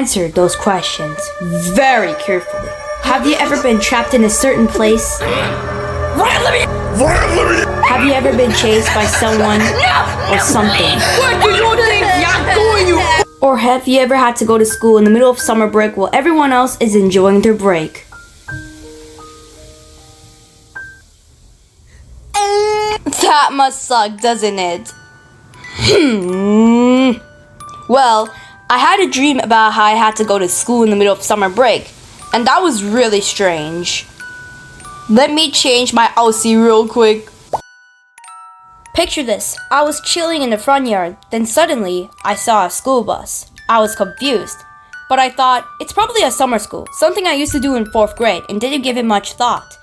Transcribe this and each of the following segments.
answer those questions very carefully. Have you ever been trapped in a certain place? Have you ever been chased by someone or something? What do you think you're doing, you? Or have you ever had to go to school in the middle of summer break while everyone else is enjoying their break? That must suck, doesn't it? Well, I had a dream about how I had to go to school in the middle of summer break, and that was really strange. Let me change my outfit real quick. Picture this. I was chilling in the front yard, then suddenly I saw a school bus. I was confused, but I thought it's probably a summer school, something I used to do in 4th grade and didn't give it much thought.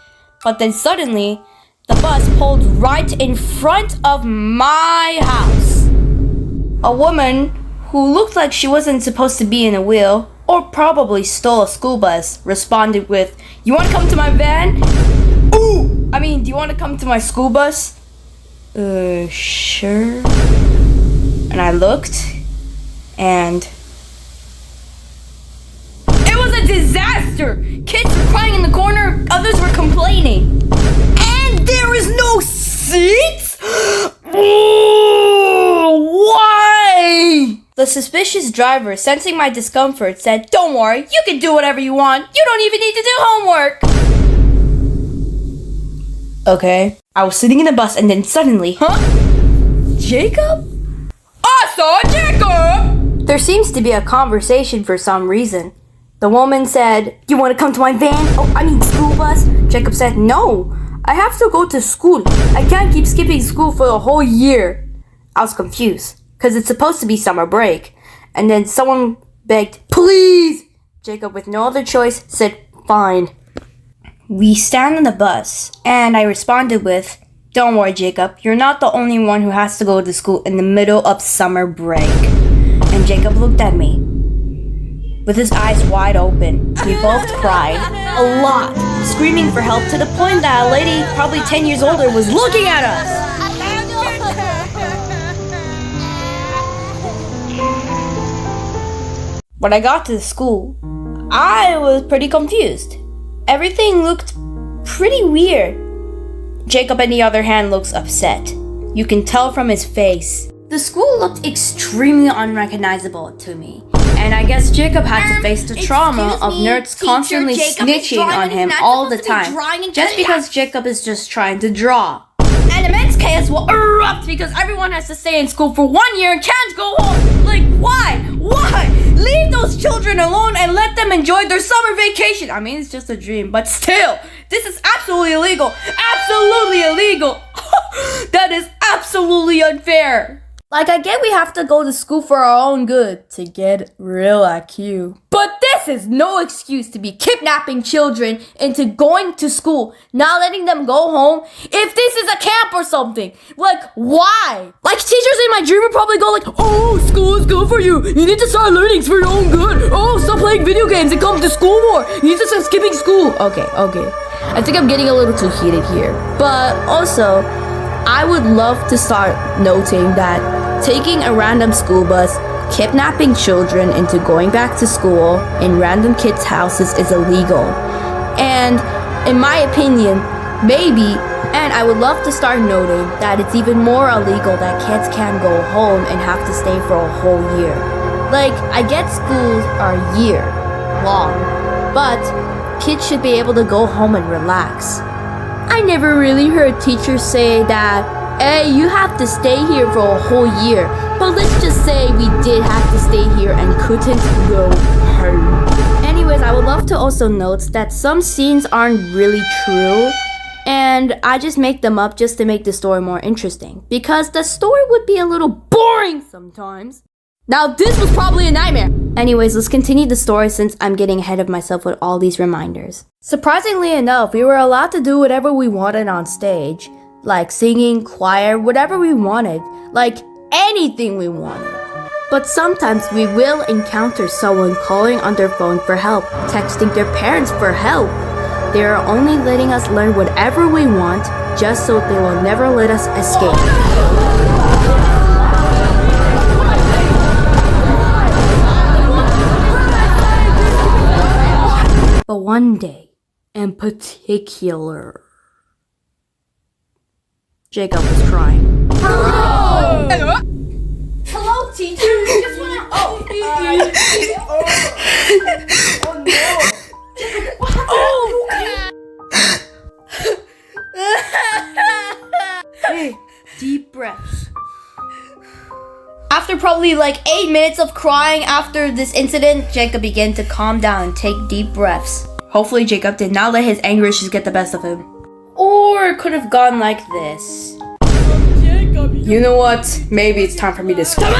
But then suddenly, the bus pulled right in front of my house. A woman who looked like she wasn't supposed to be in a wheel, or probably stole a school bus, responded with, "You want to come to my van?" Ooh! Do you want to come to my school bus? Sure. And I looked, and it was a disaster! Kids were crying in the corner, others were complaining. And there is no seats? Why? The suspicious driver, sensing my discomfort, said, "Don't worry, you can do whatever you want. You don't even need to do homework." Okay. I was sitting in the bus and then suddenly, Jacob? I saw Jacob! There seems to be a conversation for some reason. The woman said, "You want to come to my van? School bus?" Jacob said, "No, I have to go to school. I can't keep skipping school for a whole year." I was confused, because it's supposed to be summer break. And then someone begged, "Please!" Jacob, with no other choice, said, "Fine." We stand on the bus, and I responded with, "Don't worry, Jacob, you're not the only one who has to go to school in the middle of summer break." And Jacob looked at me with his eyes wide open. We both cried a lot, screaming for help to the point that a lady, probably 10 years older, was looking at us. When I got to the school, I was pretty confused. Everything looked pretty weird. Jacob, on the other hand, looks upset. You can tell from his face. The school looked extremely unrecognizable to me. And I guess Jacob had to face the trauma of nerds constantly snitching on him all the time. Just because Jacob is just trying to draw. And immense chaos will erupt because everyone has to stay in school for 1 year and can't go home. Like, why? Why? Leave those children alone and let them enjoy their summer vacation. It's just a dream, but still, this is absolutely illegal. Absolutely illegal. That is absolutely unfair. Like, I get we have to go to school for our own good, to get real IQ. But this is no excuse to be kidnapping children into going to school, not letting them go home, if this is a camp or something. Like, why? Like, teachers in my dream would probably go like, "Oh, school is good for you. You need to start learning for your own good. Oh, stop playing video games and come to school more. You need to start skipping school." Okay. I think I'm getting a little too heated here. But also, I would love to start noting that taking a random school bus, kidnapping children into going back to school in random kids' houses is illegal. And in my opinion, maybe, and I would love to start noting that it's even more illegal that kids can't go home and have to stay for a whole year. Like, I get schools are a year long, but kids should be able to go home and relax. I never really heard teachers say that, "Hey, you have to stay here for a whole year." But let's just say we did have to stay here and couldn't go home. Anyways, I would love to also note that some scenes aren't really true, and I just make them up just to make the story more interesting, because the story would be a little boring sometimes. Now, this was probably a nightmare. Anyways, let's continue the story since I'm getting ahead of myself with all these reminders. Surprisingly enough, we were allowed to do whatever we wanted on stage. Like singing, choir, whatever we wanted. Like anything we wanted. But sometimes we will encounter someone calling on their phone for help, texting their parents for help. They are only letting us learn whatever we want, just so they will never let us escape. But one day, in particular, Jacob was crying. Hello? Hello, teacher. You just wanna... Oh no. Hey, deep breaths. After probably like 8 minutes of crying after this incident, Jacob began to calm down and take deep breaths. Hopefully Jacob did not let his anger issues get the best of him. Or it could have gone like this. You know what? Maybe it's time for me to stop.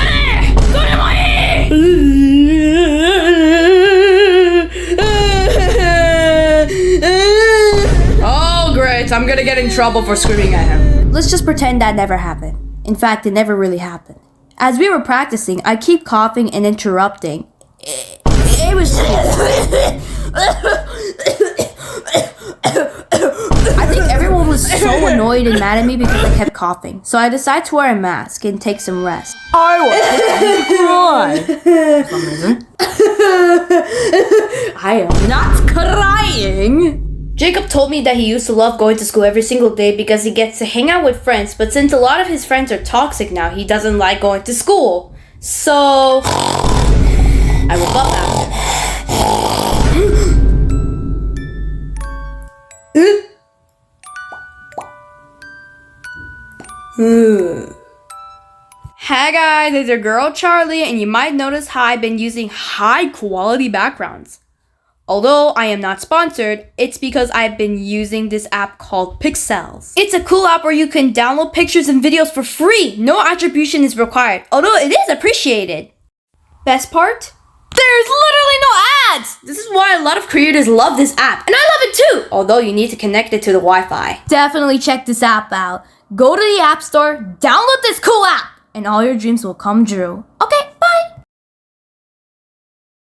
Oh great, I'm gonna get in trouble for screaming at him. Let's just pretend that never happened. In fact, it never really happened. As we were practicing, I keep coughing and interrupting. It was... I think everyone was so annoyed and mad at me because I kept coughing. So I decided to wear a mask and take some rest. I was going to cry. For some reason. I am not crying. Jacob told me that he used to love going to school every single day because he gets to hang out with friends, but since a lot of his friends are toxic now, he doesn't like going to school. So I woke up after. Hey guys, it's your girl Charlie, and you might notice how I've been using high quality backgrounds. Although I am not sponsored, it's because I've been using this app called Pixels. It's a cool app where you can download pictures and videos for free. No attribution is required, although it is appreciated. Best part? There's literally no ads! This is why a lot of creators love this app, and I love it too! Although you need to connect it to the Wi-Fi. Definitely check this app out. Go to the App Store, download this cool app, and all your dreams will come true. Okay,